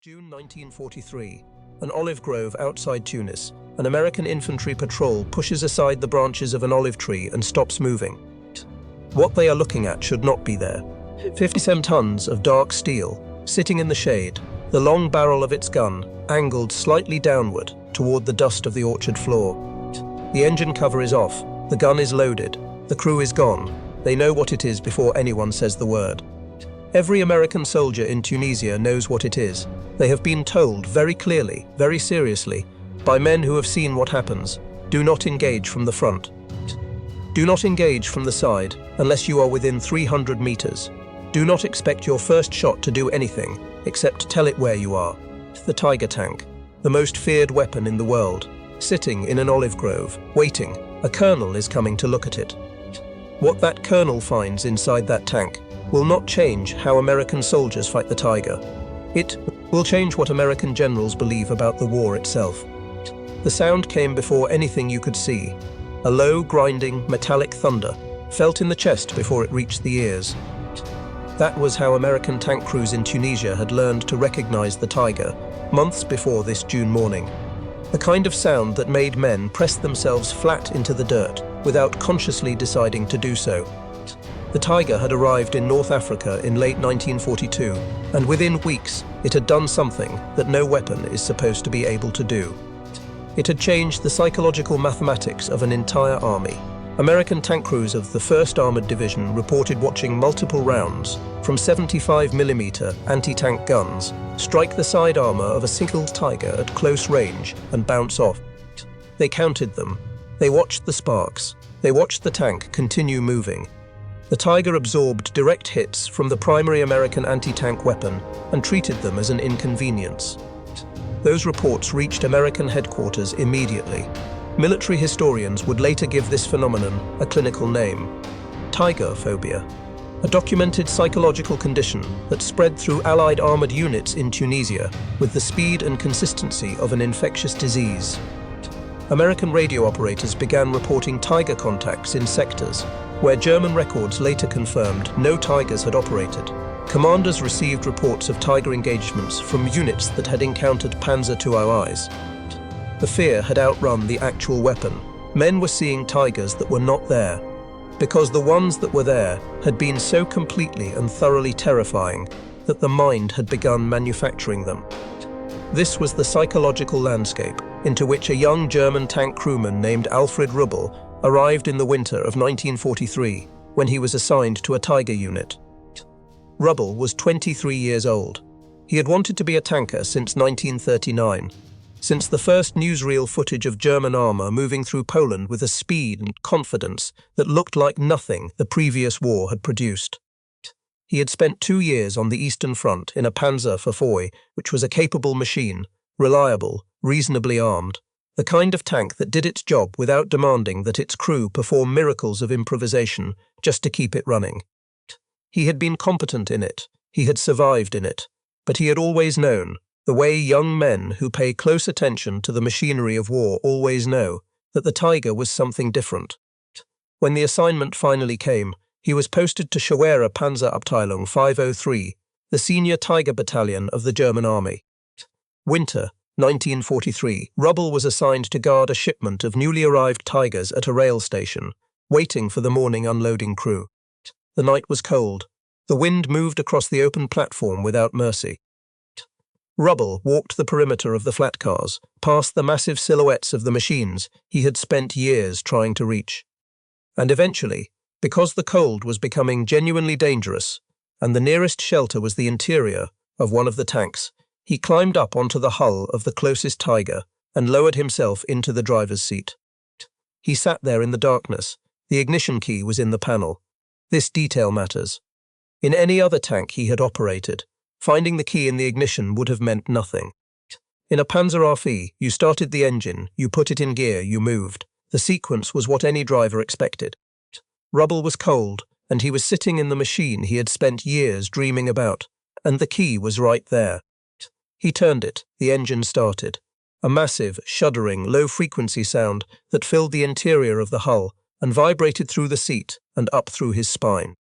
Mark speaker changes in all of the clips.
Speaker 1: June 1943, an olive grove outside Tunis. An American infantry patrol pushes aside the branches of an olive tree and stops moving. What they are looking at should not be there. 57 tons of dark steel, sitting in the shade, the long barrel of its gun angled slightly downward toward the dust of the orchard floor. The engine cover is off, the gun is loaded, the crew is gone. They know what it is before anyone says the word. Every American soldier in Tunisia knows what it is. They have been told very clearly, very seriously, by men who have seen what happens: do not engage from the front. Do not engage from the side unless you are within 300 meters. Do not expect your first shot to do anything except tell it where you are. The Tiger tank, the most feared weapon in the world, sitting in an olive grove, waiting. A colonel is coming to look at it. What that colonel finds inside that tank will not change how American soldiers fight the Tiger. It will change what American generals believe about the war itself. The sound came before anything you could see. A low, grinding, metallic thunder felt in the chest before it reached the ears. That was how American tank crews in Tunisia had learned to recognize the Tiger months before this June morning. The kind of sound that made men press themselves flat into the dirt without consciously deciding to do so. The Tiger had arrived in North Africa in late 1942, and within weeks it had done something that no weapon is supposed to be able to do. It had changed the psychological mathematics of an entire army. American tank crews of the 1st Armored Division reported watching multiple rounds from 75mm anti-tank guns strike the side armor of a single Tiger at close range and bounce off. They counted them. They watched the sparks. They watched the tank continue moving. The Tiger absorbed direct hits from the primary American anti-tank weapon and treated them as an inconvenience. Those reports reached American headquarters immediately. Military historians would later give this phenomenon a clinical name: Tigerphobia, a documented psychological condition that spread through Allied armored units in Tunisia with the speed and consistency of an infectious disease. American radio operators began reporting Tiger contacts in sectors where German records later confirmed no Tigers had operated. Commanders received reports of Tiger engagements from units that had encountered Panzer IIIs. The fear had outrun the actual weapon. Men were seeing Tigers that were not there, because the ones that were there had been so completely and thoroughly terrifying that the mind had begun manufacturing them. This was the psychological landscape into which a young German tank crewman named Alfred Rubbel arrived in the winter of 1943 when he was assigned to a Tiger unit. Rubbel was 23 years old. He had wanted to be a tanker since 1939, since the first newsreel footage of German armor moving through Poland with a speed and confidence that looked like nothing the previous war had produced. He had spent 2 years on the Eastern Front in a Panzer IV, which was a capable machine, reliable, reasonably armed, the kind of tank that did its job without demanding that its crew perform miracles of improvisation just to keep it running. He had been competent in it, he had survived in it, but he had always known, the way young men who pay close attention to the machinery of war always know, that the Tiger was something different. When the assignment finally came, he was posted to Schwerer Panzerabteilung 503, the senior Tiger battalion of the German army. Winter 1943, Rubbel was assigned to guard a shipment of newly arrived Tigers at a rail station, waiting for the morning unloading crew. The night was cold. The wind moved across the open platform without mercy. Rubbel walked the perimeter of the flat cars, past the massive silhouettes of the machines he had spent years trying to reach. And eventually, because the cold was becoming genuinely dangerous, and the nearest shelter was the interior of one of the tanks, he climbed up onto the hull of the closest Tiger and lowered himself into the driver's seat. He sat there in the darkness. The ignition key was in the panel. This detail matters. In any other tank he had operated, finding the key in the ignition would have meant nothing. In a Panzer RF, you started the engine, you put it in gear, you moved. The sequence was what any driver expected. Rubbel was cold, and he was sitting in the machine he had spent years dreaming about, and the key was right there. He turned it, the engine started. A massive, shuddering, low-frequency sound that filled the interior of the hull and vibrated through the seat and up through his spine.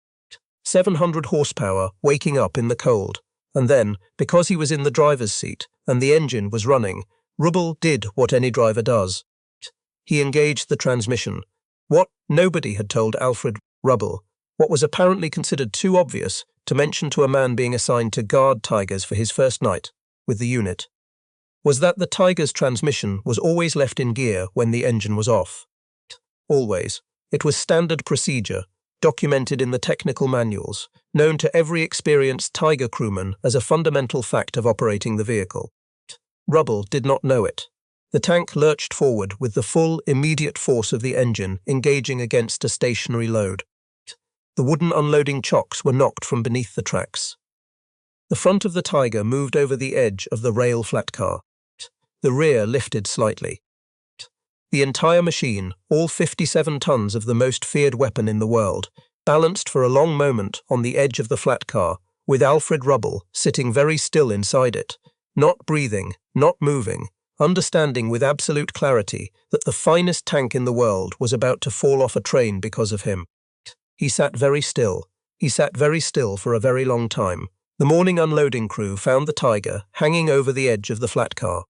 Speaker 1: 700 horsepower waking up in the cold. And then, because he was in the driver's seat and the engine was running, Rubbel did what any driver does. He engaged the transmission. What nobody had told Alfred Rubbel, what was apparently considered too obvious to mention to a man being assigned to guard Tigers for his first night with the unit, was that the Tiger's transmission was always left in gear when the engine was off. Always. It was standard procedure, documented in the technical manuals, known to every experienced Tiger crewman as a fundamental fact of operating the vehicle. Rubbel did not know it. The tank lurched forward with the full, immediate force of the engine engaging against a stationary load. The wooden unloading chocks were knocked from beneath the tracks. The front of the Tiger moved over the edge of the rail flat car. The rear lifted slightly. The entire machine, all 57 tons of the most feared weapon in the world, balanced for a long moment on the edge of the flat car, with Alfred Rubbel sitting very still inside it, not breathing, not moving, understanding with absolute clarity that the finest tank in the world was about to fall off a train because of him. He sat very still. He sat very still for a very long time. The morning unloading crew found the Tiger hanging over the edge of the flat car.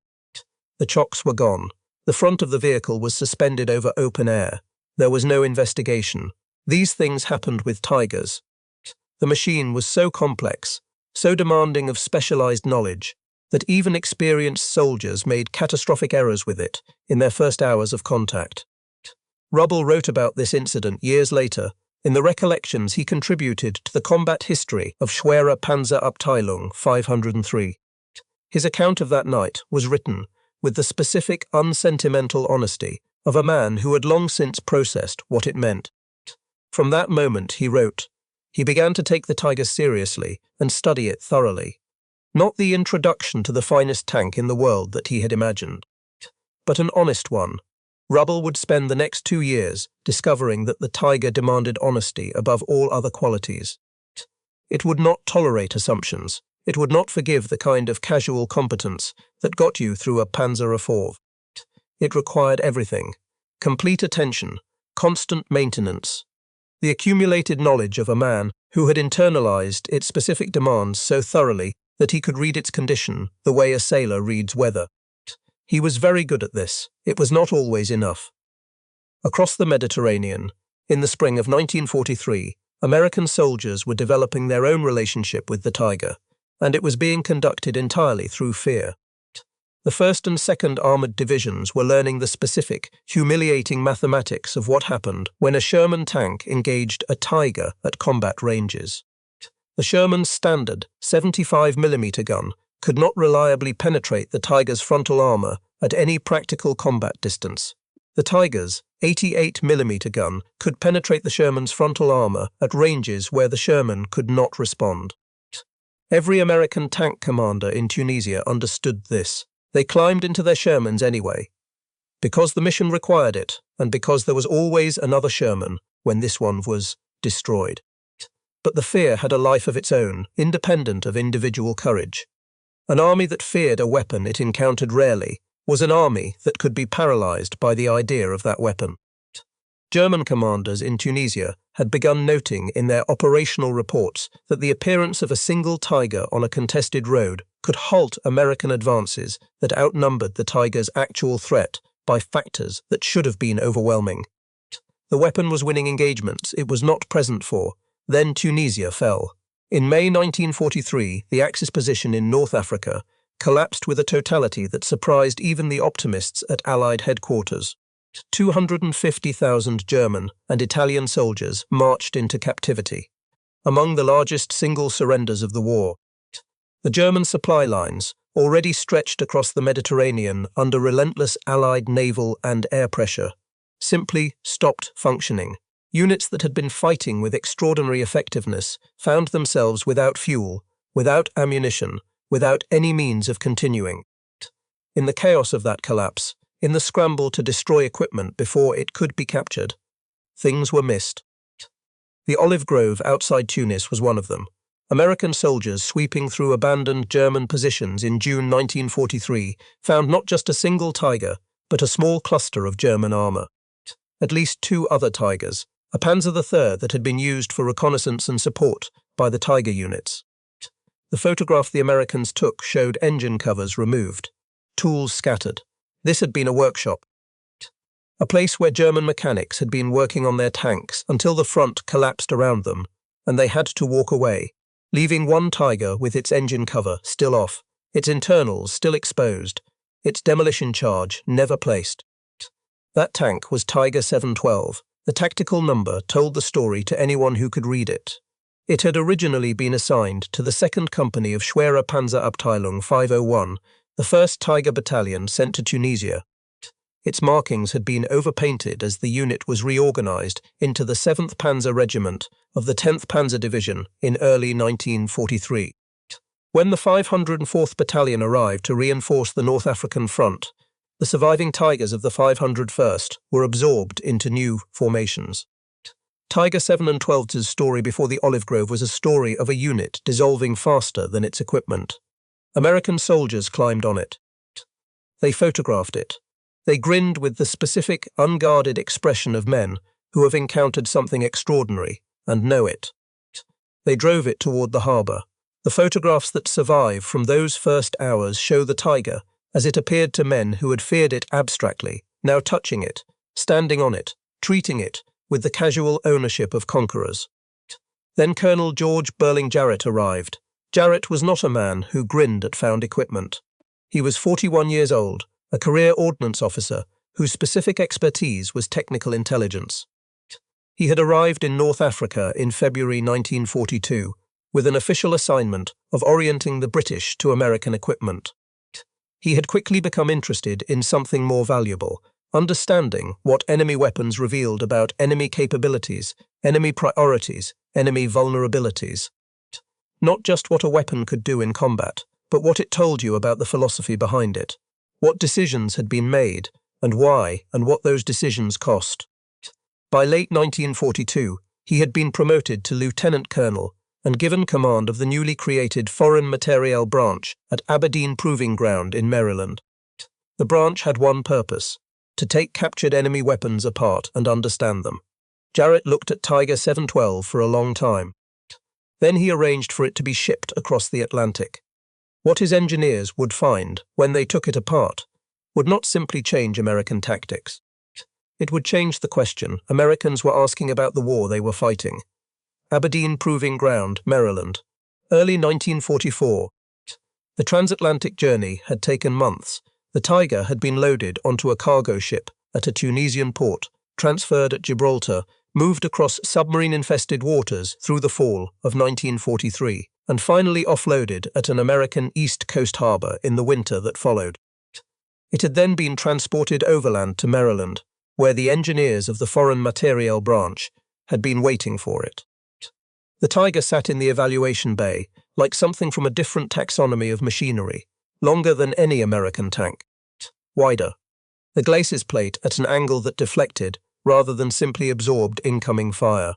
Speaker 1: The chocks were gone. The front of the vehicle was suspended over open air. There was no investigation. These things happened with Tigers. The machine was so complex, so demanding of specialized knowledge, that even experienced soldiers made catastrophic errors with it in their first hours of contact. Rubbel wrote about this incident years later in the recollections he contributed to the combat history of Schwere Panzerabteilung 503. His account of that night was written with the specific, unsentimental honesty of a man who had long since processed what it meant. From that moment, he wrote, he began to take the Tiger seriously and study it thoroughly. Not the introduction to the finest tank in the world that he had imagined, but an honest one. Rubbel would spend the next 2 years discovering that the Tiger demanded honesty above all other qualities. It would not tolerate assumptions. It would not forgive the kind of casual competence that got you through a Panzer IV. It required everything, complete attention, constant maintenance, the accumulated knowledge of a man who had internalized its specific demands so thoroughly that he could read its condition the way a sailor reads weather. He was very good at this. It was not always enough. Across the Mediterranean, in the spring of 1943, American soldiers were developing their own relationship with the Tiger, and it was being conducted entirely through fear. The 1st and 2nd Armoured Divisions were learning the specific, humiliating mathematics of what happened when a Sherman tank engaged a Tiger at combat ranges. The Sherman's standard 75mm gun could not reliably penetrate the Tiger's frontal armour at any practical combat distance. The Tiger's 88mm gun could penetrate the Sherman's frontal armour at ranges where the Sherman could not respond. Every American tank commander in Tunisia understood this. They climbed into their Shermans anyway, because the mission required it, and because there was always another Sherman when this one was destroyed. But the fear had a life of its own, independent of individual courage. An army that feared a weapon it encountered rarely was an army that could be paralyzed by the idea of that weapon. German commanders in Tunisia had begun noting in their operational reports that the appearance of a single Tiger on a contested road could halt American advances that outnumbered the Tiger's actual threat by factors that should have been overwhelming. The weapon was winning engagements it was not present for. Then Tunisia fell. In May 1943, the Axis position in North Africa collapsed with a totality that surprised even the optimists at Allied headquarters. 250,000 German and Italian soldiers marched into captivity, among the largest single surrenders of the war. The German supply lines, already stretched across the Mediterranean under relentless Allied naval and air pressure, simply stopped functioning. Units that had been fighting with extraordinary effectiveness found themselves without fuel, without ammunition, without any means of continuing. In the chaos of that collapse, in the scramble to destroy equipment before it could be captured, things were missed. The olive grove outside Tunis was one of them. American soldiers sweeping through abandoned German positions in June 1943 found not just a single Tiger, but a small cluster of German armour. At least 2 other Tigers, a Panzer III that had been used for reconnaissance and support by the Tiger units. The photograph the Americans took showed engine covers removed, tools scattered. This had been a workshop, a place where German mechanics had been working on their tanks until the front collapsed around them, and they had to walk away, leaving one Tiger with its engine cover still off, its internals still exposed, its demolition charge never placed. That tank was Tiger 712. The tactical number told the story to anyone who could read it. It had originally been assigned to the 2nd Company of Schwere Panzerabteilung 501, the 1st Tiger Battalion sent to Tunisia. Its markings had been overpainted as the unit was reorganized into the 7th Panzer Regiment of the 10th Panzer Division in early 1943. When the 504th Battalion arrived to reinforce the North African front, the surviving Tigers of the 501st were absorbed into new formations. Tiger 712's story before the Olive Grove was a story of a unit dissolving faster than its equipment. American soldiers climbed on it. They photographed it. They grinned with the specific, unguarded expression of men who have encountered something extraordinary and know it. They drove it toward the harbour. The photographs that survive from those first hours show the Tiger as it appeared to men who had feared it abstractly, now touching it, standing on it, treating it with the casual ownership of conquerors. Then Colonel George Burling Jarrett arrived. Jarrett was not a man who grinned at found equipment. He was 41 years old, a career ordnance officer whose specific expertise was technical intelligence. He had arrived in North Africa in February 1942 with an official assignment of orienting the British to American equipment. He had quickly become interested in something more valuable, understanding what enemy weapons revealed about enemy capabilities, enemy priorities, enemy vulnerabilities. Not just what a weapon could do in combat, but what it told you about the philosophy behind it, what decisions had been made, and why, and what those decisions cost. By late 1942, he had been promoted to lieutenant colonel and given command of the newly created Foreign Materiel Branch at Aberdeen Proving Ground in Maryland. The branch had one purpose: to take captured enemy weapons apart and understand them. Jarrett looked at Tiger 712 for a long time. Then he arranged for it to be shipped across the Atlantic. What his engineers would find when they took it apart would not simply change American tactics. It would change the question Americans were asking about the war they were fighting. Aberdeen Proving Ground, Maryland. Early 1944. The transatlantic journey had taken months. The Tiger had been loaded onto a cargo ship at a Tunisian port, transferred at Gibraltar, moved across submarine-infested waters through the fall of 1943, and finally offloaded at an American East Coast harbor in the winter that followed. It had then been transported overland to Maryland, where the engineers of the Foreign Materiel Branch had been waiting for it. The Tiger sat in the evaluation bay, like something from a different taxonomy of machinery, longer than any American tank, wider. The glacis plate at an angle that deflected, rather than simply absorbed incoming fire.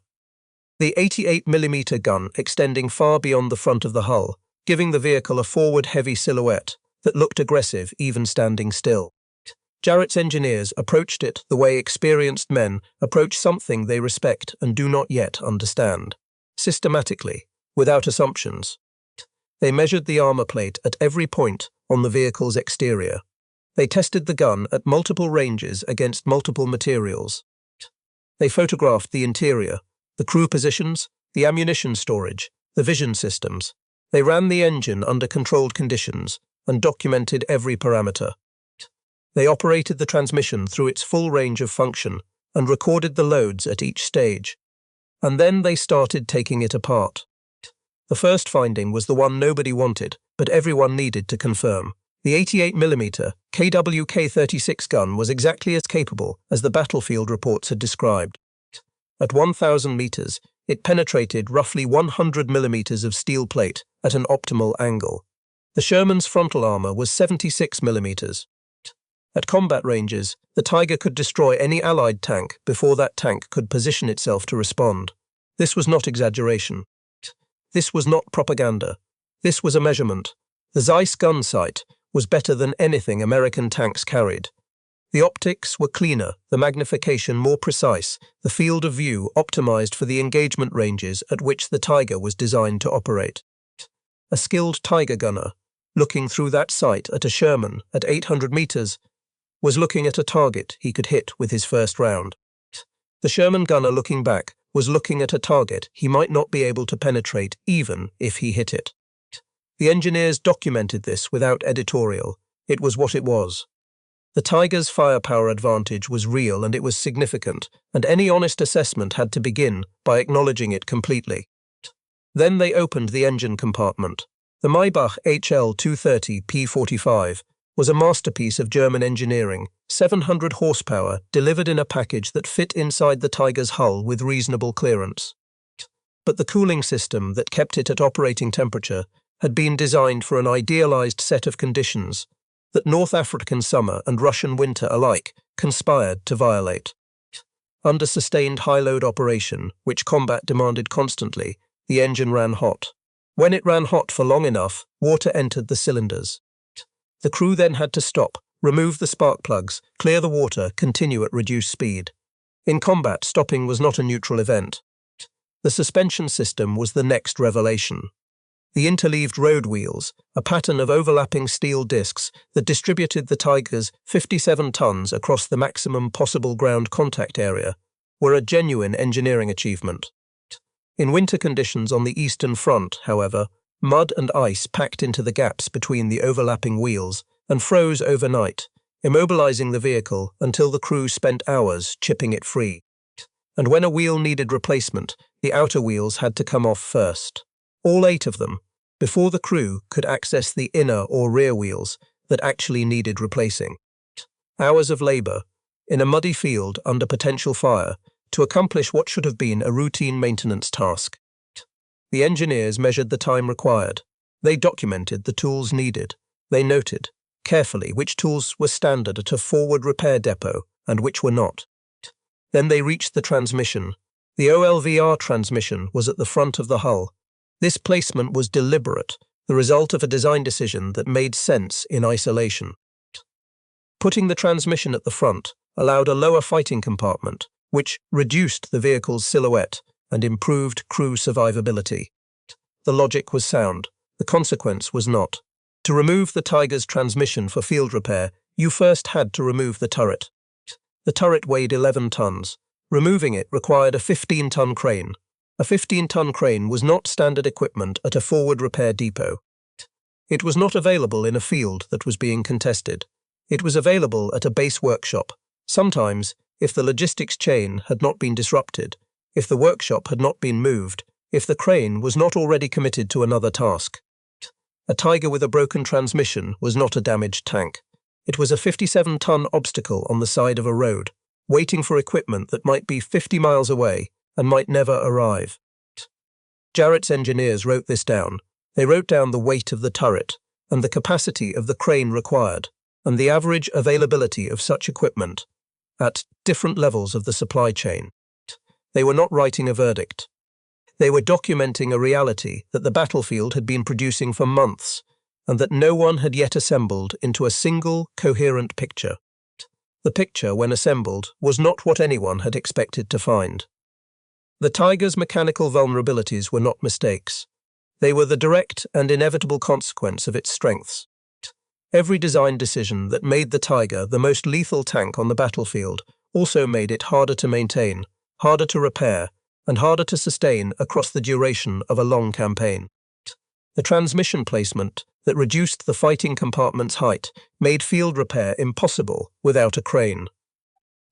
Speaker 1: The 88mm gun extending far beyond the front of the hull, giving the vehicle a forward heavy silhouette that looked aggressive even standing still. Jarrett's engineers approached it the way experienced men approach something they respect and do not yet understand. Systematically, without assumptions. They measured the armor plate at every point on the vehicle's exterior. They tested the gun at multiple ranges against multiple materials. They photographed the interior, the crew positions, the ammunition storage, the vision systems. They ran the engine under controlled conditions and documented every parameter. They operated the transmission through its full range of function and recorded the loads at each stage. And then they started taking it apart. The first finding was the one nobody wanted, but everyone needed to confirm. The 88mm KWK-36 gun was exactly as capable as the battlefield reports had described. At 1,000 meters, it penetrated roughly 100 millimeters of steel plate at an optimal angle. The Sherman's frontal armor was 76 millimeters. At combat ranges, the Tiger could destroy any Allied tank before that tank could position itself to respond. This was not exaggeration. This was not propaganda. This was a measurement. The Zeiss gun sight was better than anything American tanks carried. The optics were cleaner, the magnification more precise, the field of view optimized for the engagement ranges at which the Tiger was designed to operate. a skilled Tiger gunner, looking through that sight at a Sherman at 800 meters, was looking at a target he could hit with his first round. The Sherman gunner looking back was looking at a target he might not be able to penetrate even if he hit it. The engineers documented this without editorial. It was what it was. The Tiger's firepower advantage was real and it was significant, and any honest assessment had to begin by acknowledging it completely. Then they opened the engine compartment. The Maybach HL 230 P45 was a masterpiece of German engineering, 700 horsepower delivered in a package that fit inside the Tiger's hull with reasonable clearance. But the cooling system that kept it at operating temperature had been designed for an idealized set of conditions that North African summer and Russian winter alike conspired to violate. Under sustained high-load operation, which combat demanded constantly, the engine ran hot. When it ran hot for long enough, water entered the cylinders. The crew then had to stop, remove the spark plugs, clear the water, continue at reduced speed. In combat, stopping was not a neutral event. The suspension system was the next revelation. The interleaved road wheels, a pattern of overlapping steel discs that distributed the Tiger's 57 tons across the maximum possible ground contact area, were a genuine engineering achievement. In winter conditions on the Eastern Front, however, mud and ice packed into the gaps between the overlapping wheels and froze overnight, immobilizing the vehicle until the crew spent hours chipping it free. And when a wheel needed replacement, the outer wheels had to come off first. All 8 of them, before the crew could access the inner or rear wheels that actually needed replacing. Hours of labor, in a muddy field under potential fire, to accomplish what should have been a routine maintenance task. The engineers measured the time required. They documented the tools needed. They noted, carefully, which tools were standard at a forward repair depot and which were not. Then they reached the transmission. The OLVR transmission was at the front of the hull. This placement was deliberate, the result of a design decision that made sense in isolation. Putting the transmission at the front allowed a lower fighting compartment, which reduced the vehicle's silhouette and improved crew survivability. The logic was sound. The consequence was not. To remove the Tiger's transmission for field repair, you first had to remove the turret. The turret weighed 11 tons. Removing it required a 15-ton crane. A 15-ton crane was not standard equipment at a forward repair depot. It was not available in a field that was being contested. It was available at a base workshop. Sometimes, if the logistics chain had not been disrupted, if the workshop had not been moved, if the crane was not already committed to another task. A Tiger with a broken transmission was not a damaged tank. It was a 57-ton obstacle on the side of a road, waiting for equipment that might be 50 miles away and might never arrive. Jarrett's engineers wrote this down. They wrote down the weight of the turret and the capacity of the crane required and the average availability of such equipment at different levels of the supply chain. They were not writing a verdict. They were documenting a reality that the battlefield had been producing for months and that no one had yet assembled into a single, coherent picture. The picture, when assembled, was not what anyone had expected to find. The Tiger's mechanical vulnerabilities were not mistakes. They were the direct and inevitable consequence of its strengths. Every design decision that made the Tiger the most lethal tank on the battlefield also made it harder to maintain, harder to repair, and harder to sustain across the duration of a long campaign. The transmission placement that reduced the fighting compartment's height made field repair impossible without a crane.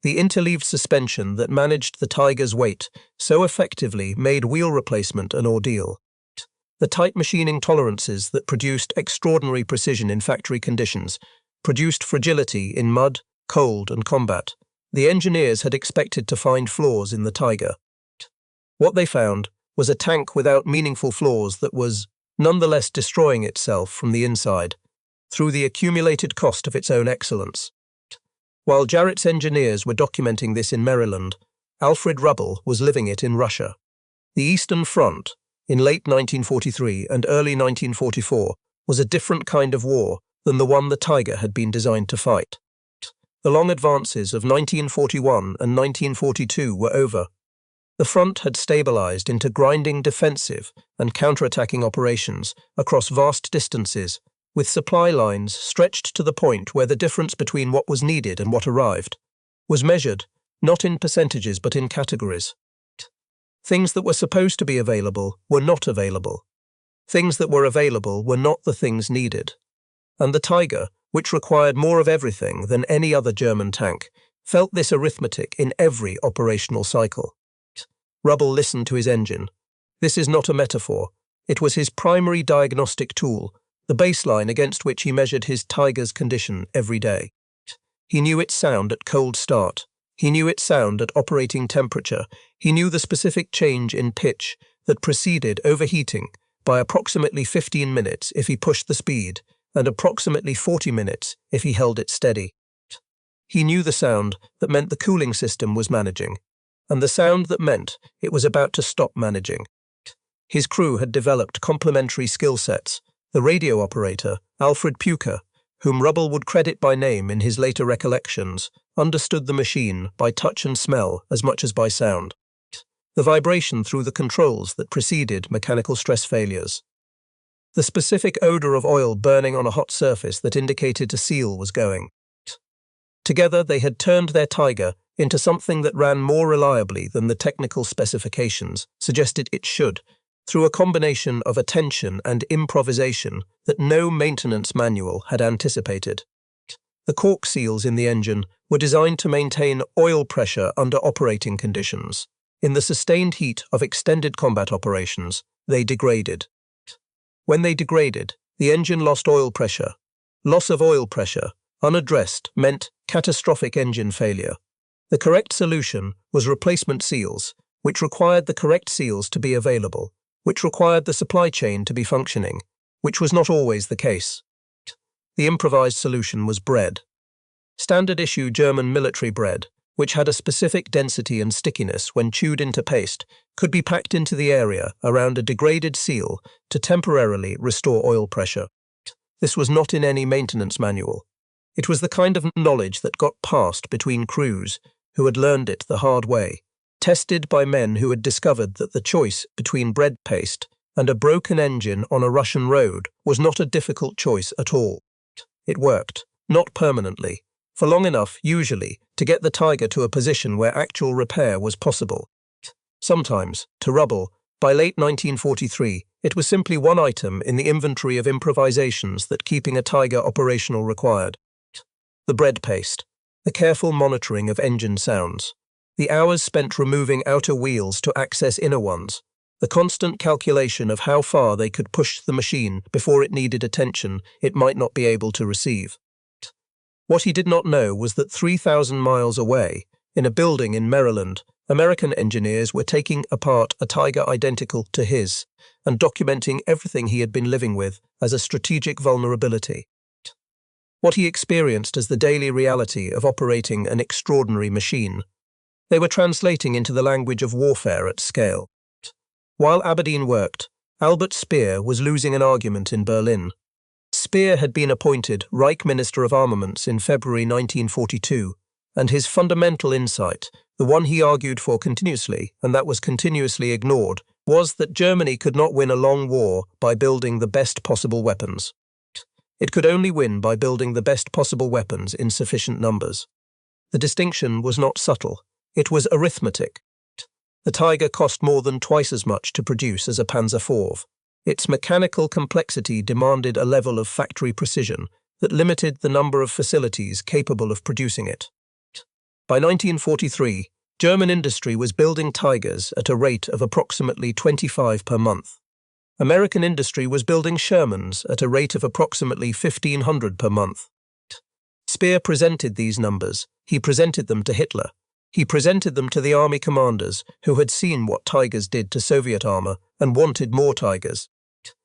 Speaker 1: The interleaved suspension that managed the Tiger's weight so effectively made wheel replacement an ordeal. The tight machining tolerances that produced extraordinary precision in factory conditions produced fragility in mud, cold, and combat. The engineers had expected to find flaws in the Tiger. What they found was a tank without meaningful flaws that was nonetheless destroying itself from the inside through the accumulated cost of its own excellence. While Jarrett's engineers were documenting this in Maryland, Alfred Rubbel was living it in Russia. The Eastern Front, in late 1943 and early 1944, was a different kind of war than the one the Tiger had been designed to fight. The long advances of 1941 and 1942 were over. The front had stabilized into grinding defensive and counterattacking operations across vast distances, with supply lines stretched to the point where the difference between what was needed and what arrived was measured not in percentages but in categories. Things that were supposed to be available were not available. Things that were available were not the things needed. And the Tiger, which required more of everything than any other German tank, felt this arithmetic in every operational cycle. Rubbel listened to his engine. This is not a metaphor. It was his primary diagnostic tool, the baseline against which he measured his Tiger's condition every day. He knew its sound at cold start. He knew its sound at operating temperature. He knew the specific change in pitch that preceded overheating by approximately 15 minutes if he pushed the speed, and approximately 40 minutes if he held it steady. He knew the sound that meant the cooling system was managing, and the sound that meant it was about to stop managing. His crew had developed complementary skill sets. The radio operator, Alfred, whom Rubbel would credit by name in his later recollections, understood the machine by touch and smell as much as by sound. The vibration through the controls that preceded mechanical stress failures. The specific odor of oil burning on a hot surface that indicated a seal was going. Together they had turned their Tiger into something that ran more reliably than the technical specifications suggested it should, through a combination of attention and improvisation that no maintenance manual had anticipated. The cork seals in the engine were designed to maintain oil pressure under operating conditions. In the sustained heat of extended combat operations, they degraded. When they degraded, the engine lost oil pressure. Loss of oil pressure, unaddressed, meant catastrophic engine failure. The correct solution was replacement seals, which required the correct seals to be available, which required the supply chain to be functioning, which was not always the case. The improvised solution was bread. Standard-issue German military bread, which had a specific density and stickiness when chewed into paste, could be packed into the area around a degraded seal to temporarily restore oil pressure. This was not in any maintenance manual. It was the kind of knowledge that got passed between crews who had learned it the hard way, tested by men who had discovered that the choice between bread paste and a broken engine on a Russian road was not a difficult choice at all. It worked, not permanently, for long enough, usually, to get the Tiger to a position where actual repair was possible. Sometimes, to Rubbel, by late 1943, it was simply one item in the inventory of improvisations that keeping a Tiger operational required. The bread paste, the careful monitoring of engine sounds, the hours spent removing outer wheels to access inner ones, the constant calculation of how far they could push the machine before it needed attention it might not be able to receive. What he did not know was that 3,000 miles away, in a building in Maryland, American engineers were taking apart a Tiger identical to his and documenting everything he had been living with as a strategic vulnerability. What he experienced as the daily reality of operating an extraordinary machine. They were translating into the language of warfare at scale. While Aberdeen worked, Albert Speer was losing an argument in Berlin. Speer had been appointed Reich Minister of Armaments in February 1942, and his fundamental insight, the one he argued for continuously and that was continuously ignored, was that Germany could not win a long war by building the best possible weapons. It could only win by building the best possible weapons in sufficient numbers. The distinction was not subtle, it was arithmetic. The Tiger cost more than twice as much to produce as a Panzer IV. Its mechanical complexity demanded a level of factory precision that limited the number of facilities capable of producing it. By 1943, German industry was building Tigers at a rate of approximately 25 per month. American industry was building Shermans at a rate of approximately 1,500 per month. Speer presented these numbers. He presented them to Hitler. He presented them to the army commanders who had seen what Tigers did to Soviet armor and wanted more Tigers.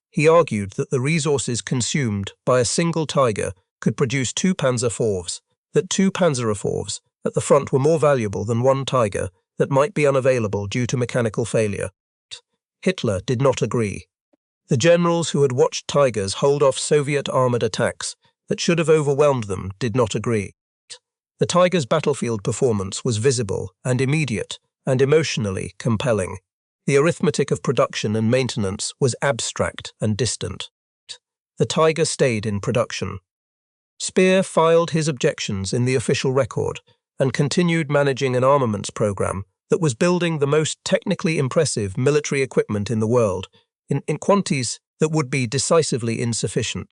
Speaker 1: He argued that the resources consumed by a single Tiger could produce 2 Panzer IVs, that 2 Panzer IVs at the front were more valuable than 1 Tiger that might be unavailable due to mechanical failure. Hitler did not agree. The generals who had watched Tigers hold off Soviet armored attacks that should have overwhelmed them did not agree. The Tiger's battlefield performance was visible and immediate and emotionally compelling. The arithmetic of production and maintenance was abstract and distant. The Tiger stayed in production. Speer filed his objections in the official record and continued managing an armaments program that was building the most technically impressive military equipment in the world, in quantities that would be decisively insufficient.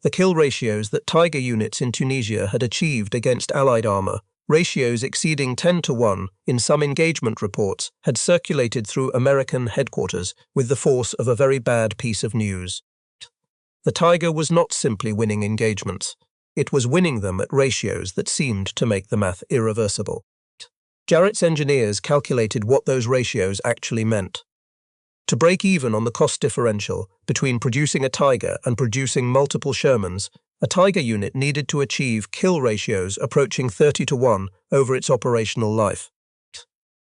Speaker 1: The kill ratios that Tiger units in Tunisia had achieved against Allied armor, ratios exceeding 10-1 in some engagement reports, had circulated through American headquarters with the force of a very bad piece of news. The Tiger was not simply winning engagements. It was winning them at ratios that seemed to make the math irreversible. Jarrett's engineers calculated what those ratios actually meant. To break even on the cost differential between producing a Tiger and producing multiple Shermans, a Tiger unit needed to achieve kill ratios approaching 30-1 over its operational life.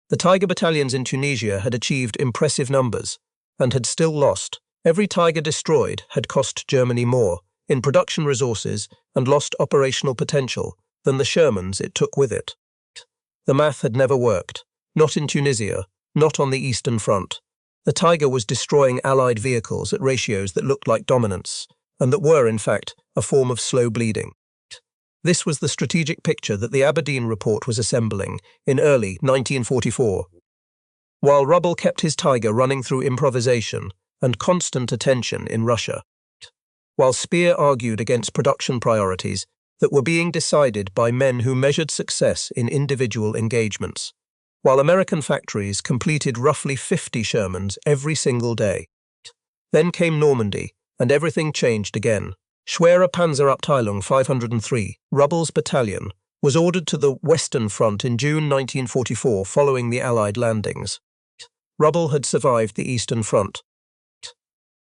Speaker 1: The Tiger battalions in Tunisia had achieved impressive numbers and had still lost. Every Tiger destroyed had cost Germany more in production resources and lost operational potential than the Shermans it took with it. The math had never worked, not in Tunisia, not on the Eastern Front. The Tiger was destroying Allied vehicles at ratios that looked like dominance, and that were, in fact, a form of slow bleeding. This was the strategic picture that the Aberdeen report was assembling in early 1944. While Rubbel kept his Tiger running through improvisation and constant attention in Russia, while Speer argued against production priorities that were being decided by men who measured success in individual engagements, while American factories completed roughly 50 Shermans every single day. Then came Normandy, and everything changed again. Schwere Panzerabteilung 503, Rubbel's battalion, was ordered to the Western Front in June 1944 following the Allied landings. Rubbel had survived the Eastern Front.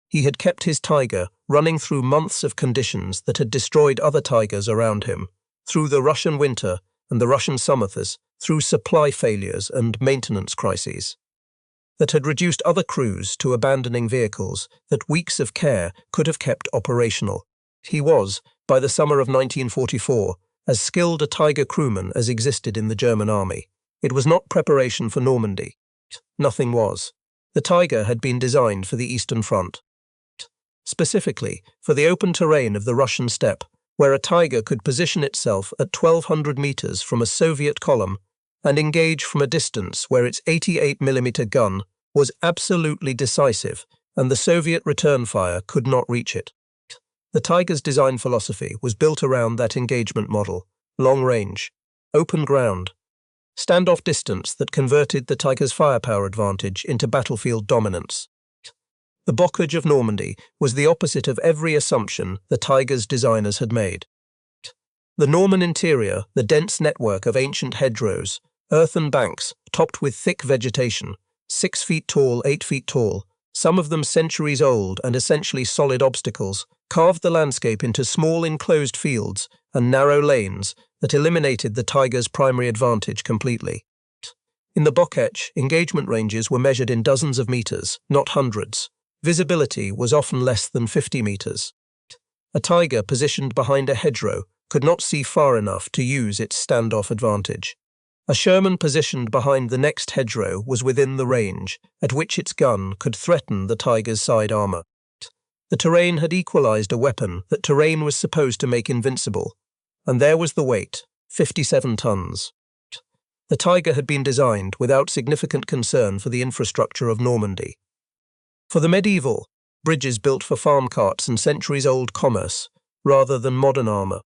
Speaker 1: He had kept his Tiger running through months of conditions that had destroyed other Tigers around him, through the Russian winter and the Russian summers, through supply failures and maintenance crises, that had reduced other crews to abandoning vehicles that weeks of care could have kept operational. He was, by the summer of 1944, as skilled a Tiger crewman as existed in the German army. It was not preparation for Normandy. Nothing was. The Tiger had been designed for the Eastern Front, specifically for the open terrain of the Russian steppe, where a Tiger could position itself at 1,200 meters from a Soviet column and engage from a distance where its 88mm gun was absolutely decisive and the Soviet return fire could not reach it. The Tiger's design philosophy was built around that engagement model: long range, open ground, standoff distance that converted the Tiger's firepower advantage into battlefield dominance. The bocage of Normandy was the opposite of every assumption the Tiger's designers had made. The Norman interior, the dense network of ancient hedgerows, earthen banks topped with thick vegetation, 6 feet tall, 8 feet tall, some of them centuries old and essentially solid obstacles, carved the landscape into small enclosed fields and narrow lanes that eliminated the Tiger's primary advantage completely. In the bocage, engagement ranges were measured in dozens of meters, not hundreds. Visibility was often less than 50 meters. A Tiger positioned behind a hedgerow could not see far enough to use its standoff advantage. A Sherman positioned behind the next hedgerow was within the range at which its gun could threaten the Tiger's side armor. The terrain had equalized a weapon that terrain was supposed to make invincible, and there was the weight, 57 tons. The Tiger had been designed without significant concern for the infrastructure of Normandy. For the medieval, bridges built for farm carts and centuries-old commerce, rather than modern armor.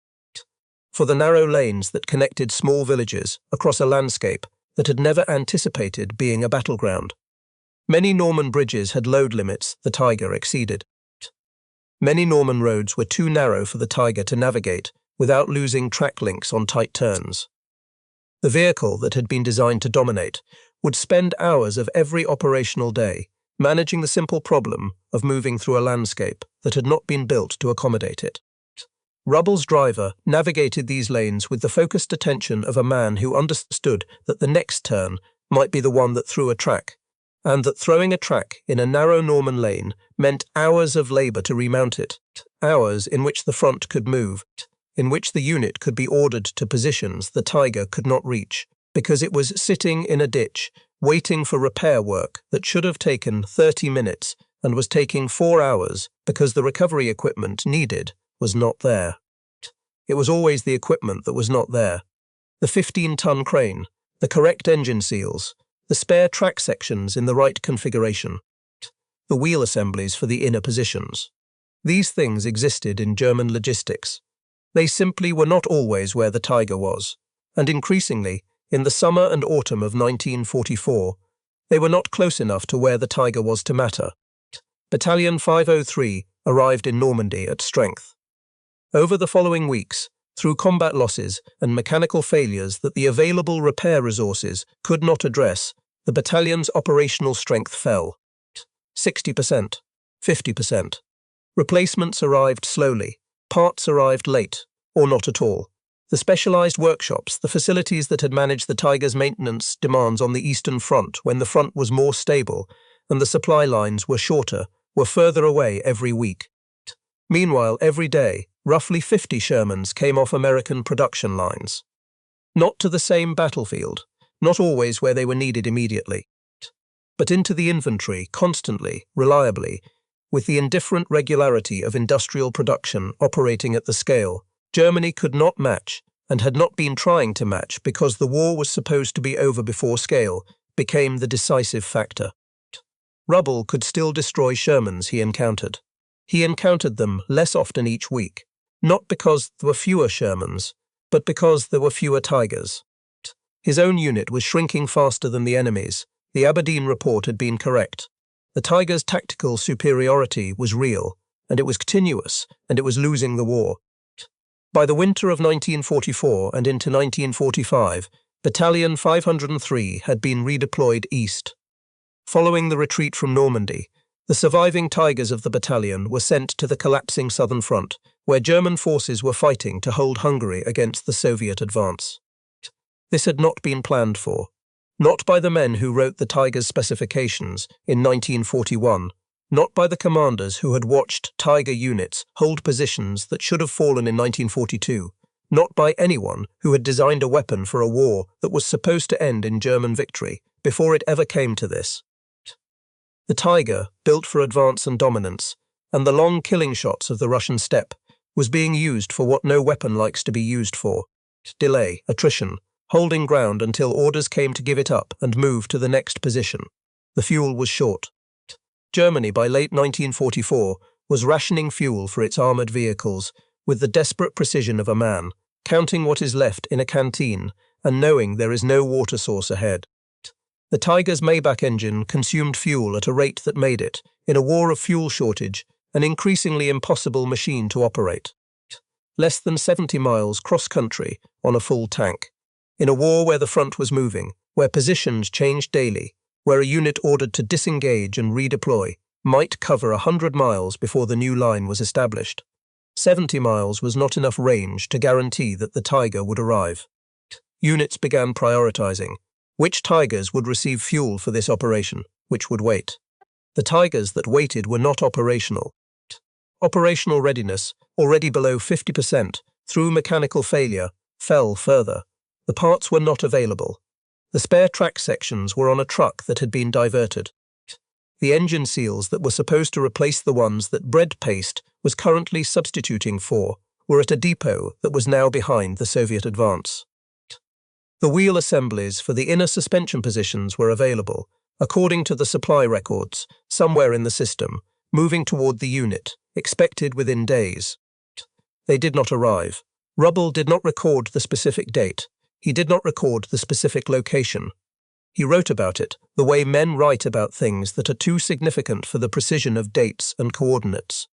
Speaker 1: For the narrow lanes that connected small villages across a landscape that had never anticipated being a battleground. Many Norman bridges had load limits the Tiger exceeded. Many Norman roads were too narrow for the Tiger to navigate without losing track links on tight turns. The vehicle that had been designed to dominate would spend hours of every operational day managing the simple problem of moving through a landscape that had not been built to accommodate it. Rubbel's driver navigated these lanes with the focused attention of a man who understood that the next turn might be the one that threw a track, and that throwing a track in a narrow Norman lane meant hours of labor to remount it, hours in which the front could move, in which the unit could be ordered to positions the Tiger could not reach, because it was sitting in a ditch, waiting for repair work that should have taken 30 minutes and was taking 4 hours because the recovery equipment needed was not there. It was always the equipment that was not there. The 15-ton crane, the correct engine seals, the spare track sections in the right configuration, the wheel assemblies for the inner positions. These things existed in German logistics. They simply were not always where the Tiger was, and increasingly, in the summer and autumn of 1944, they were not close enough to where the Tiger was to matter. Battalion 503 arrived in Normandy at strength. Over the following weeks, through combat losses and mechanical failures that the available repair resources could not address, the battalion's operational strength fell. 60%, 50%. Replacements arrived slowly, parts arrived late, or not at all. The specialized workshops, the facilities that had managed the Tiger's maintenance demands on the Eastern Front when the front was more stable and the supply lines were shorter, were further away every week. Meanwhile, every day, roughly 50 Shermans came off American production lines. Not to the same battlefield, not always where they were needed immediately, but into the infantry, constantly, reliably, with the indifferent regularity of industrial production operating at the scale Germany could not match and had not been trying to match because the war was supposed to be over before scale became the decisive factor. Rubbel could still destroy Shermans he encountered. He encountered them less often each week, not because there were fewer Shermans, but because there were fewer Tigers. His own unit was shrinking faster than the enemy's. The Aberdeen report had been correct. The Tiger's tactical superiority was real, and it was continuous, and it was losing the war. By the winter of 1944 and into 1945, Battalion 503 had been redeployed east. Following the retreat from Normandy, the surviving Tigers of the battalion were sent to the collapsing southern front, where German forces were fighting to hold Hungary against the Soviet advance. This had not been planned for. Not by the men who wrote the Tiger's specifications in 1941, not by the commanders who had watched Tiger units hold positions that should have fallen in 1942, not by anyone who had designed a weapon for a war that was supposed to end in German victory before it ever came to this. The Tiger, built for advance and dominance, and the long killing shots of the Russian steppe, was being used for what no weapon likes to be used for: delay, attrition, holding ground until orders came to give it up and move to the next position. The fuel was short. Germany, by late 1944, was rationing fuel for its armoured vehicles with the desperate precision of a man, counting what is left in a canteen and knowing there is no water source ahead. The Tiger's Maybach engine consumed fuel at a rate that made it, in a war of fuel shortage, an increasingly impossible machine to operate. Less than 70 miles cross-country on a full tank. In a war where the front was moving, where positions changed daily, where a unit ordered to disengage and redeploy might cover 100 miles before the new line was established. 70 miles was not enough range to guarantee that the Tiger would arrive. Units began prioritizing which Tigers would receive fuel for this operation, which would wait. The Tigers that waited were not operational. Operational readiness, already below 50% through mechanical failure, fell further. The parts were not available. The spare track sections were on a truck that had been diverted. The engine seals that were supposed to replace the ones that bread paste was currently substituting for were at a depot that was now behind the Soviet advance. The wheel assemblies for the inner suspension positions were available, according to the supply records, somewhere in the system, moving toward the unit, expected within days. They did not arrive. Rubbel did not record the specific date. He did not record the specific location. He wrote about it the way men write about things that are too significant for the precision of dates and coordinates.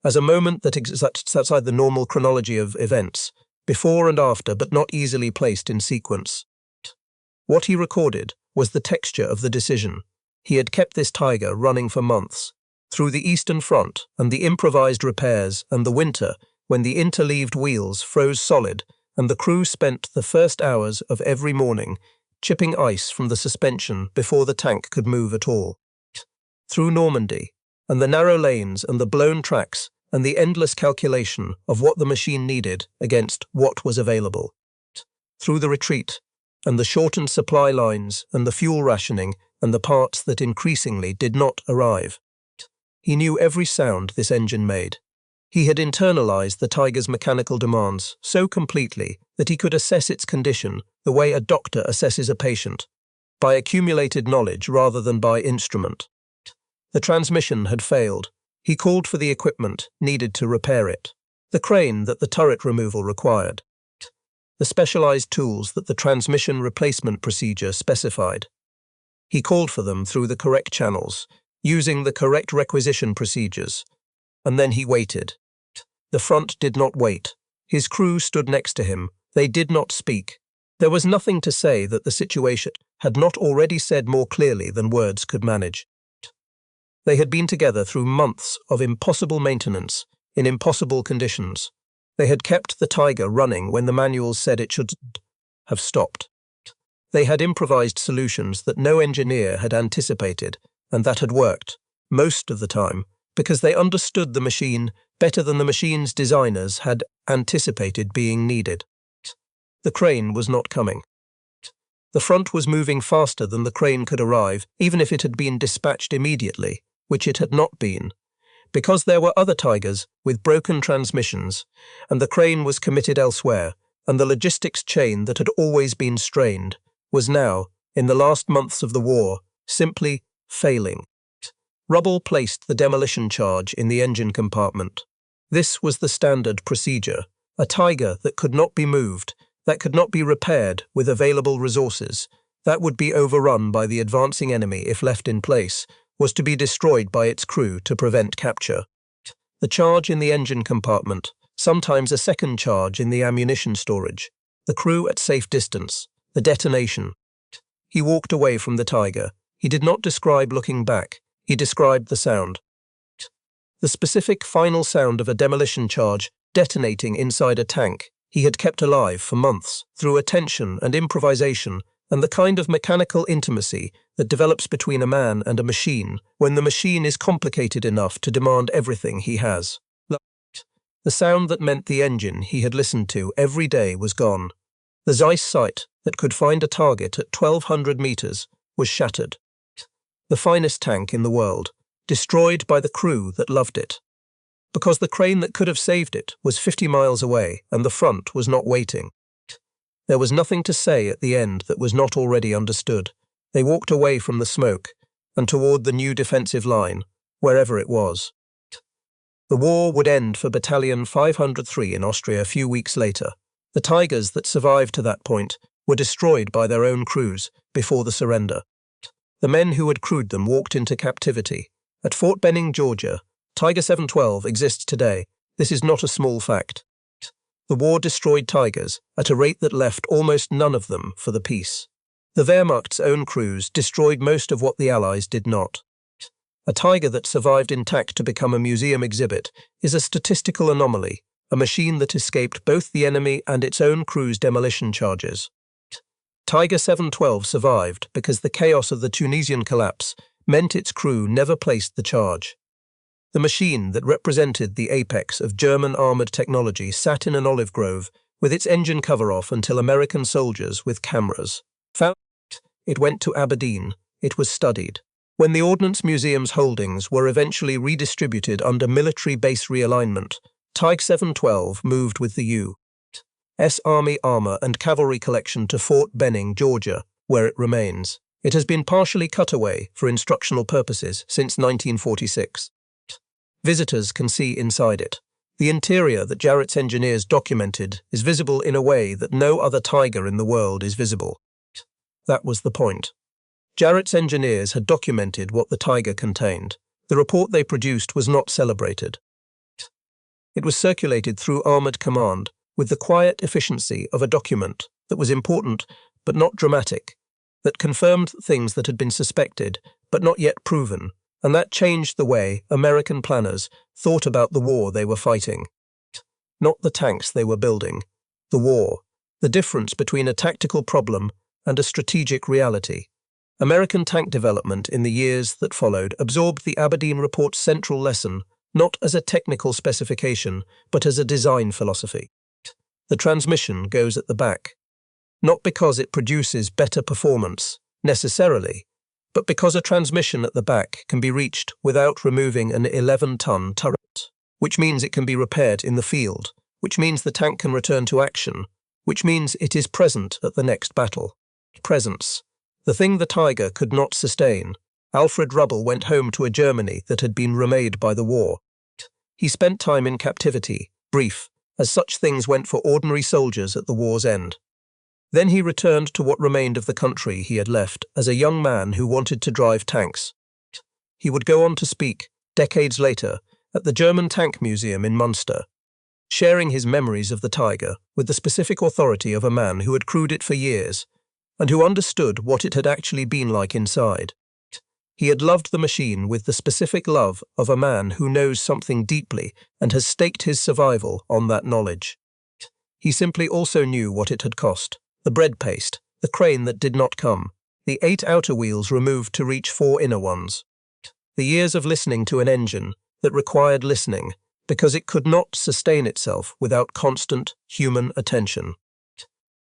Speaker 1: As a moment that exists outside the normal chronology of events, before and after but not easily placed in sequence. What he recorded was the texture of the decision. He had kept this Tiger running for months, through the Eastern Front and the improvised repairs and the winter when the interleaved wheels froze solid and the crew spent the first hours of every morning chipping ice from the suspension before the tank could move at all. Through Normandy, and the narrow lanes and the blown tracks and the endless calculation of what the machine needed against what was available. Through the retreat, and the shortened supply lines and the fuel rationing and the parts that increasingly did not arrive. He knew every sound this engine made. He had internalized the Tiger's mechanical demands so completely that he could assess its condition the way a doctor assesses a patient, by accumulated knowledge rather than by instrument. The transmission had failed. He called for the equipment needed to repair it, the crane that the turret removal required, the specialized tools that the transmission replacement procedure specified. He called for them through the correct channels, using the correct requisition procedures, and then he waited. The front did not wait. His crew stood next to him. They did not speak. There was nothing to say that the situation had not already said more clearly than words could manage. They had been together through months of impossible maintenance, in impossible conditions. They had kept the Tiger running when the manuals said it should have stopped. They had improvised solutions that no engineer had anticipated, and that had worked, most of the time, because they understood the machine better than the machine's designers had anticipated being needed. The crane was not coming. The front was moving faster than the crane could arrive, even if it had been dispatched immediately, which it had not been, because there were other Tigers with broken transmissions, and the crane was committed elsewhere, and the logistics chain that had always been strained was now, in the last months of the war, simply failing. Rubbel placed the demolition charge in the engine compartment. This was the standard procedure. A Tiger that could not be moved, that could not be repaired with available resources, that would be overrun by the advancing enemy if left in place, was to be destroyed by its crew to prevent capture. The charge in the engine compartment, sometimes a second charge in the ammunition storage, the crew at safe distance, the detonation. He walked away from the Tiger. He did not describe looking back. He described the sound. The specific final sound of a demolition charge detonating inside a tank he had kept alive for months through attention and improvisation and the kind of mechanical intimacy that develops between a man and a machine when the machine is complicated enough to demand everything he has. The sound that meant the engine he had listened to every day was gone. The Zeiss sight that could find a target at 1,200 meters was shattered. The finest tank in the world, destroyed by the crew that loved it. Because the crane that could have saved it was 50 miles away and the front was not waiting. There was nothing to say at the end that was not already understood. They walked away from the smoke and toward the new defensive line, wherever it was. The war would end for Battalion 503 in Austria a few weeks later. The Tigers that survived to that point were destroyed by their own crews before the surrender. The men who had crewed them walked into captivity. At Fort Benning, Georgia, Tiger 712 exists today. This is not a small fact. The war destroyed Tigers at a rate that left almost none of them for the peace. The Wehrmacht's own crews destroyed most of what the Allies did not. A Tiger that survived intact to become a museum exhibit is a statistical anomaly, a machine that escaped both the enemy and its own crew's demolition charges. Tiger 712 survived because the chaos of the Tunisian collapse meant its crew never placed the charge. The machine that represented the apex of German armored technology sat in an olive grove with its engine cover off until American soldiers with cameras found it. It went to Aberdeen. It was studied. When the Ordnance Museum's holdings were eventually redistributed under military base realignment, Tiger 712 moved with the U.S. Army Armor and Cavalry Collection to Fort Benning, Georgia, where it remains. It has been partially cut away for instructional purposes since 1946. Visitors can see inside it. The interior that Jarrett's engineers documented is visible in a way that no other Tiger in the world is visible. That was the point. Jarrett's engineers had documented what the Tiger contained. The report they produced was not celebrated. It was circulated through Armored Command with the quiet efficiency of a document that was important but not dramatic, that confirmed things that had been suspected but not yet proven, and that changed the way American planners thought about the war they were fighting. Not the tanks they were building. The war. The difference between a tactical problem and a strategic reality. American tank development in the years that followed absorbed the Aberdeen Report's central lesson not as a technical specification, but as a design philosophy. The transmission goes at the back. Not because it produces better performance, necessarily, but because a transmission at the back can be reached without removing an 11-ton turret, which means it can be repaired in the field, which means the tank can return to action, which means it is present at the next battle. Presence. The thing the Tiger could not sustain. Alfred Rubbel went home to a Germany that had been remade by the war. He spent time in captivity, brief, as such things went for ordinary soldiers at the war's end. Then he returned to what remained of the country he had left as a young man who wanted to drive tanks. He would go on to speak, decades later, at the German Tank Museum in Munster, sharing his memories of the Tiger with the specific authority of a man who had crewed it for years and who understood what it had actually been like inside. He had loved the machine with the specific love of a man who knows something deeply and has staked his survival on that knowledge. He simply also knew what it had cost. The bread paste, the crane that did not come, the 8 outer wheels removed to reach 4 inner ones. The years of listening to an engine that required listening because it could not sustain itself without constant human attention.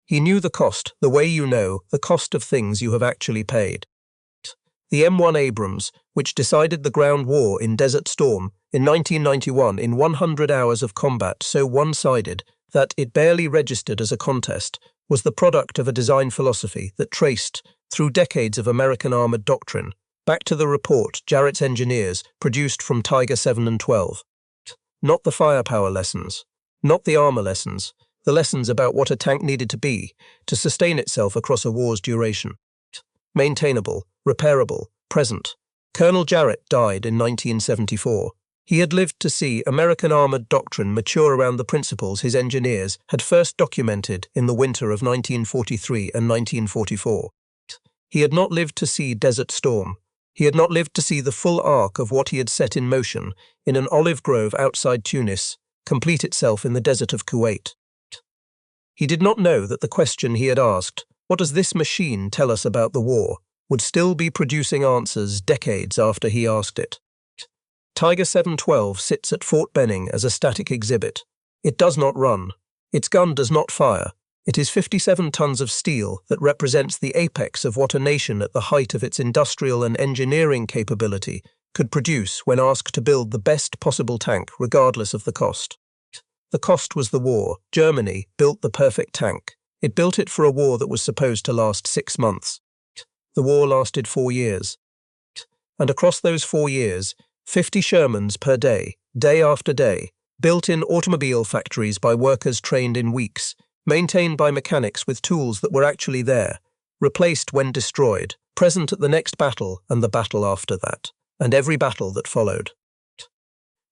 Speaker 1: He knew the cost, the way you know the cost of things you have actually paid. The M1 Abrams, which decided the ground war in Desert Storm in 1991 in 100 hours of combat so one-sided that it barely registered as a contest, was the product of a design philosophy that traced, through decades of American armored doctrine, back to the report Jarrett's engineers produced from Tiger 7 and 12. Not the firepower lessons, not the armor lessons, the lessons about what a tank needed to be to sustain itself across a war's duration. Maintainable, repairable, present. Colonel Jarrett died in 1974. He had lived to see American armored doctrine mature around the principles his engineers had first documented in the winter of 1943 and 1944. He had not lived to see Desert Storm. He had not lived to see the full arc of what he had set in motion in an olive grove outside Tunis complete itself in the desert of Kuwait. He did not know that the question he had asked, "What does this machine tell us about the war?" would still be producing answers decades after he asked it. Tiger 712 sits at Fort Benning as a static exhibit. It does not run. Its gun does not fire. It is 57 tons of steel that represents the apex of what a nation at the height of its industrial and engineering capability could produce when asked to build the best possible tank regardless of the cost. The cost was the war. Germany built the perfect tank. It built it for a war that was supposed to last 6 months. The war lasted 4 years. And across those 4 years, 50 Shermans per day, day after day, built in automobile factories by workers trained in weeks, maintained by mechanics with tools that were actually there, replaced when destroyed, present at the next battle and the battle after that, and every battle that followed.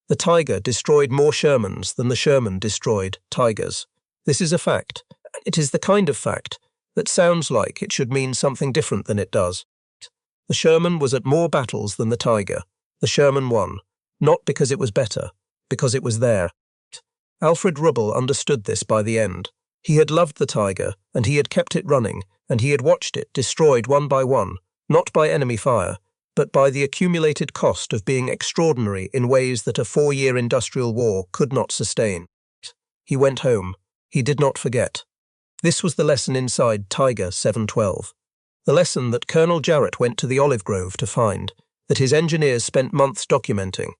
Speaker 1: The Tiger destroyed more Shermans than the Sherman destroyed Tigers. This is a fact. It is the kind of fact that sounds like it should mean something different than it does. The Sherman was at more battles than the Tiger. The Sherman won, not because it was better, because it was there. Alfred Rubbel understood this by the end. He had loved the Tiger, and he had kept it running, and he had watched it destroyed one by one, not by enemy fire, but by the accumulated cost of being extraordinary in ways that a 4-year industrial war could not sustain. He went home. He did not forget. This was the lesson inside Tiger 712. The lesson that Colonel Jarrett went to the olive grove to find, that his engineers spent months documenting,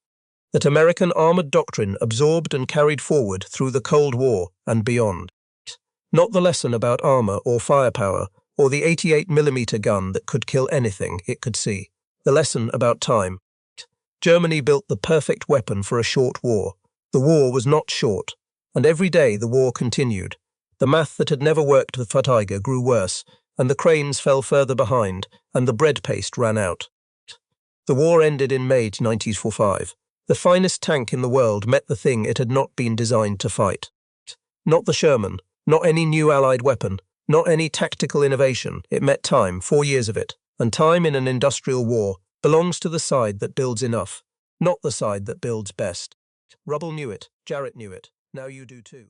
Speaker 1: that American armored doctrine absorbed and carried forward through the Cold War and beyond. Not the lesson about armor or firepower or the 88mm gun that could kill anything it could see. The lesson about time. Germany built the perfect weapon for a short war. The war was not short, and every day the war continued. The math that had never worked for Tiger grew worse, and the cranes fell further behind, and the bread paste ran out. The war ended in May 1945. The finest tank in the world met the thing it had not been designed to fight. Not the Sherman, not any new Allied weapon, not any tactical innovation. It met time, 4 years of it, and time in an industrial war belongs to the side that builds enough, not the side that builds best. Rubbel knew it, Jarrett knew it, now you do too.